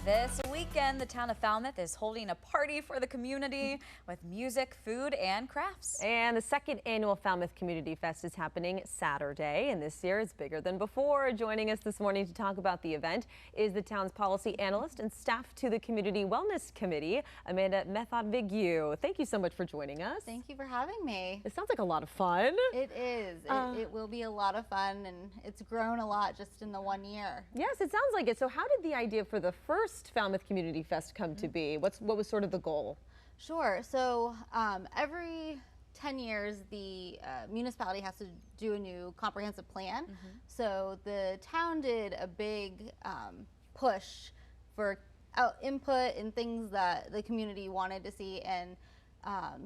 This weekend, the town of Falmouth is holding a party for the community with music, food, and crafts. And the second annual Falmouth Community Fest is happening Saturday, and this year it's bigger than before. Joining us this morning to talk about the event is the town's policy analyst and staff to the Community Wellness Committee, Amanda Method-Vigue. Thank you so much for joining us. Thank you for having me. It sounds like a lot of fun. It is. It will be a lot of fun, and it's grown a lot just in the 1 year. Yes, it sounds like it. So how did the idea for the first Falmouth Community Fest come to be? What was sort of the goal? Sure. So every 10 years, the municipality has to do a new comprehensive plan. So the town did a big push for input and things that the community wanted to see, and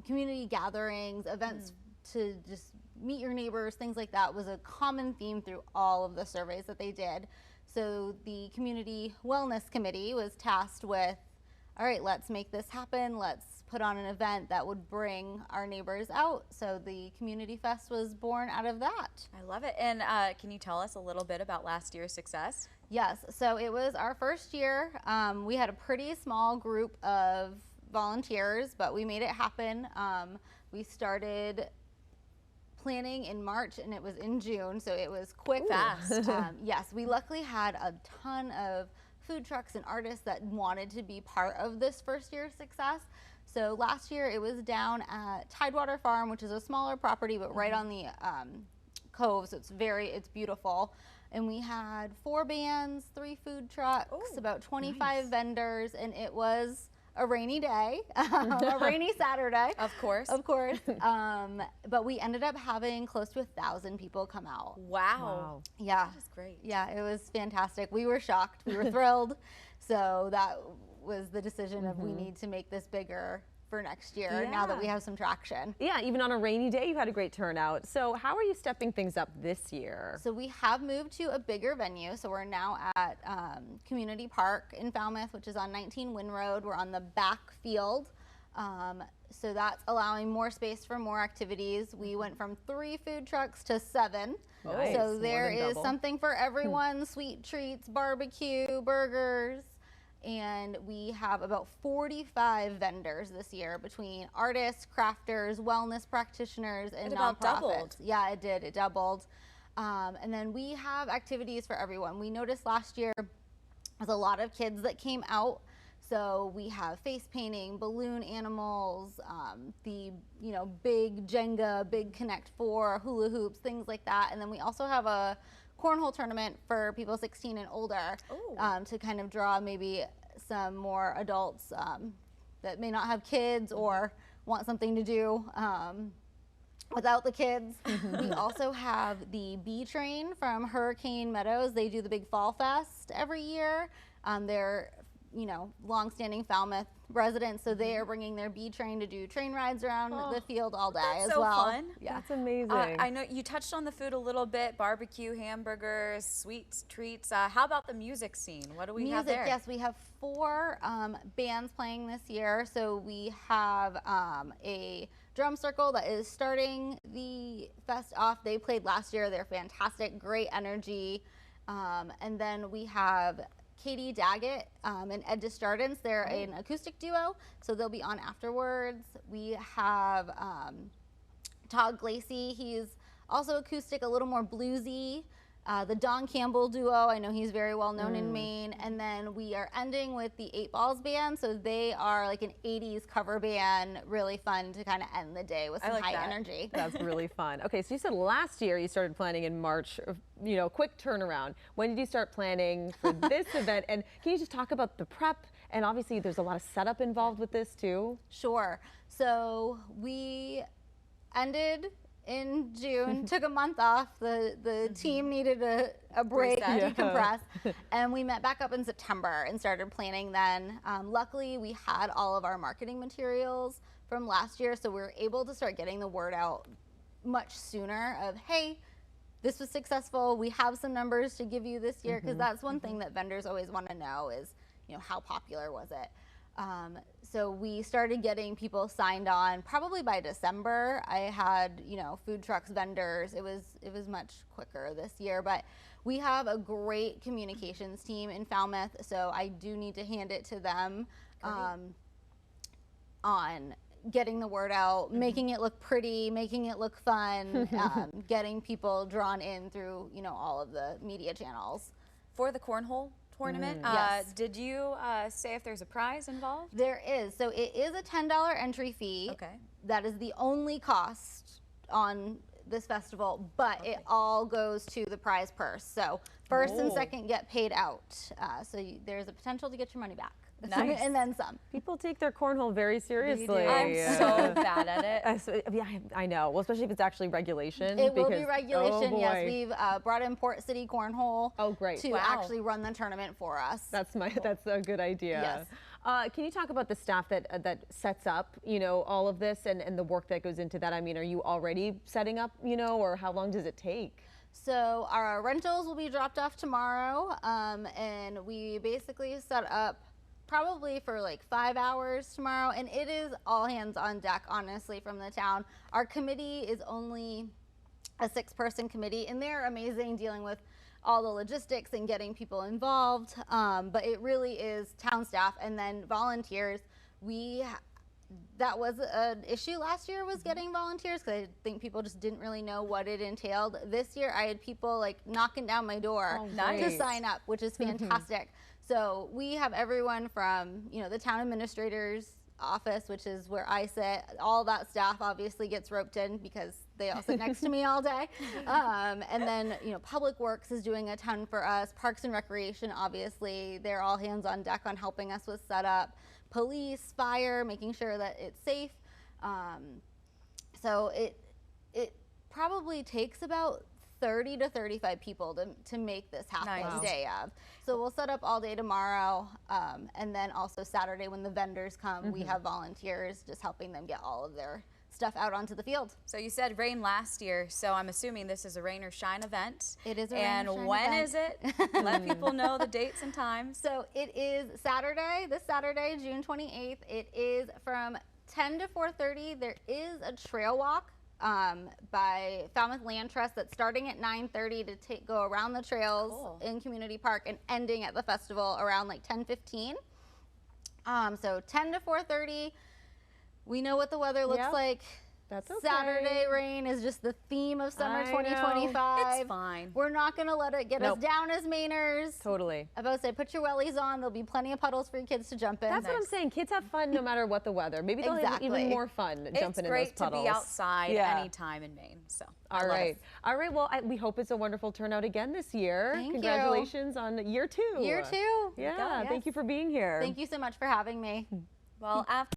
community gatherings, events to just meet your neighbors, things like that was a common theme through all of the surveys that they did. So the Community Wellness Committee was tasked with, all right, let's make this happen. Let's put on an event that would bring our neighbors out. So the Community Fest was born out of that. I love it. And can you tell us a little bit about last year's success? Yes, so it was our first year. We had a pretty small group of volunteers, but we made it happen. We started planning in March and it was in June, so it was quick. Fast. Yes, we luckily had a ton of food trucks and artists that wanted to be part of this first year's success. So last year it was down at Tidewater Farm, which is a smaller property but right on the cove, so it's beautiful. And we had 4 bands, 3 food trucks, about 25 vendors, and it was a rainy day, a rainy Saturday. Of course. Of course. But we ended up having close to 1,000 people come out. Wow. Yeah. That is great. Yeah, it was fantastic. We were shocked. We were thrilled. So that was the decision of we need to make this bigger for next year now that we have some traction. Yeah, even on a rainy day, you had a great turnout. So how are you stepping things up this year? So we have moved to a bigger venue. So we're now at Community Park in Falmouth, which is on 19 Wynn Road. We're on the back field. So that's allowing more space for more activities. We went from 3 food trucks to 7. Nice. So there is double. something for everyone, sweet treats, barbecue, burgers. And we have about 45 vendors this year between artists, crafters, wellness practitioners, and It about nonprofits. doubled. Yeah, it did. It doubled. And then we have activities for everyone. We noticed last year there's a lot of kids that came out. So we have face painting, balloon animals, the big Jenga, big Connect 4, hula hoops, things like that. And then we also have a cornhole tournament for people 16 and older to kind of draw maybe some more adults that may not have kids or want something to do without the kids. We also have the bee train from Hurricane Meadows. They do the big Fall Fest every year. They're long-standing Falmouth residents, so they are bringing their bee train to do train rides around the field all day as so well. Fun. Yeah. That's amazing. I know you touched on the food a little bit, barbecue, hamburgers, sweets, treats. How about the music scene? What do we have there? Yes, we have 4 bands playing this year. So we have a drum circle that is starting the fest off. They played last year. They're fantastic, great energy. And then we have Katie Daggett and Ed Desjardins. They're an acoustic duo, so they'll be on afterwards. We have Todd Glacey. He's also acoustic, a little more bluesy. The Don Campbell duo, I know he's very well known in Maine. And then we are ending with the 8 Balls Band. So they are like an 80s cover band, really fun to kind of end the day with some high energy. That's really fun. Okay, so you said last year you started planning in March, quick turnaround. When did you start planning for this event? And can you just talk about the prep? And obviously there's a lot of setup involved with this too. Sure. So we ended in June, took a month off. The team needed a break, decompress, and we met back up in September and started planning then. Luckily, we had all of our marketing materials from last year, so we were able to start getting the word out much sooner of, hey, this was successful. We have some numbers to give you this year, because that's one thing that vendors always want to know is, how popular was it? So we started getting people signed on probably by December. I had, food trucks, vendors. It was much quicker this year, but we have a great communications team in Falmouth, so I do need to hand it to them on getting the word out, making it look pretty, making it look fun, getting people drawn in through, you know, all of the media channels. For the cornhole tournament, Yes. did you say if there's a prize involved? There is. So it is a $10 entry fee. Okay. That is the only cost on this festival, but it all goes to the prize purse. So first and second get paid out. So there's a potential to get your money back. Nice. And then some. People take their cornhole very seriously. I'm so bad at it. Yeah, I know. Well, especially if it's actually regulation. It will be because- regulation, oh, yes. boy. We've brought in Port City Cornhole Great. to actually run the tournament for us. That's a good idea. Yes. Can you talk about the staff that sets up, you know, all of this and the work that goes into that? I mean, are you already setting up, you know, or how long does it take? So our rentals will be dropped off tomorrow, and we basically set up probably for like 5 hours tomorrow, and it is all hands on deck, honestly, from the town. Our committee is only a 6-person committee, and they're amazing dealing with all the logistics and getting people involved, but it really is town staff and then volunteers. That was an issue last year, was getting volunteers, because I think people just didn't really know what it entailed. This year I had people like knocking down my door to nice. sign up, which is fantastic. So we have everyone from, you know, the town administrator's office, which is where I sit. All that staff obviously gets roped in because they all sit next to me all day. And then, you know, Public Works is doing a ton for us. Parks and Recreation, obviously, they're all hands on deck on helping us with setup. Police, fire, making sure that it's safe. So it probably takes about 30 to 35 people to make this happen Nice. day of. So we'll set up all day tomorrow, and then also Saturday when the vendors come, we have volunteers just helping them get all of their stuff out onto the field. So you said rain last year, so I'm assuming this is a rain or shine event. It is a rain And or shine when event. is it? Let people know the dates and times. So it is Saturday, this Saturday, June 28th. It is from 10 to 4:30. There is a trail walk by Falmouth Land Trust that's starting at 9:30 to go around the trails in Community Park and ending at the festival around like 10:15. So 10 to 4:30. We know what the weather looks like. That's okay. Saturday rain is just the theme of summer I know. 2025. It's fine. We're not going to let it get us Nope. down as Mainers. Totally. I about to say, put your wellies on. There'll be plenty of puddles for your kids to jump in. That's what I'm saying. Kids have fun no matter what the weather. Maybe they'll have Exactly. even more fun jumping in those It's great to puddles. be outside Yeah. anytime in Maine. So I All love right. it. All right. Well, we hope it's a wonderful turnout again this year. Thank you. Congratulations on year 2. Year 2. Yeah. Yes. Thank you for being here. Thank you so much for having me. Well, after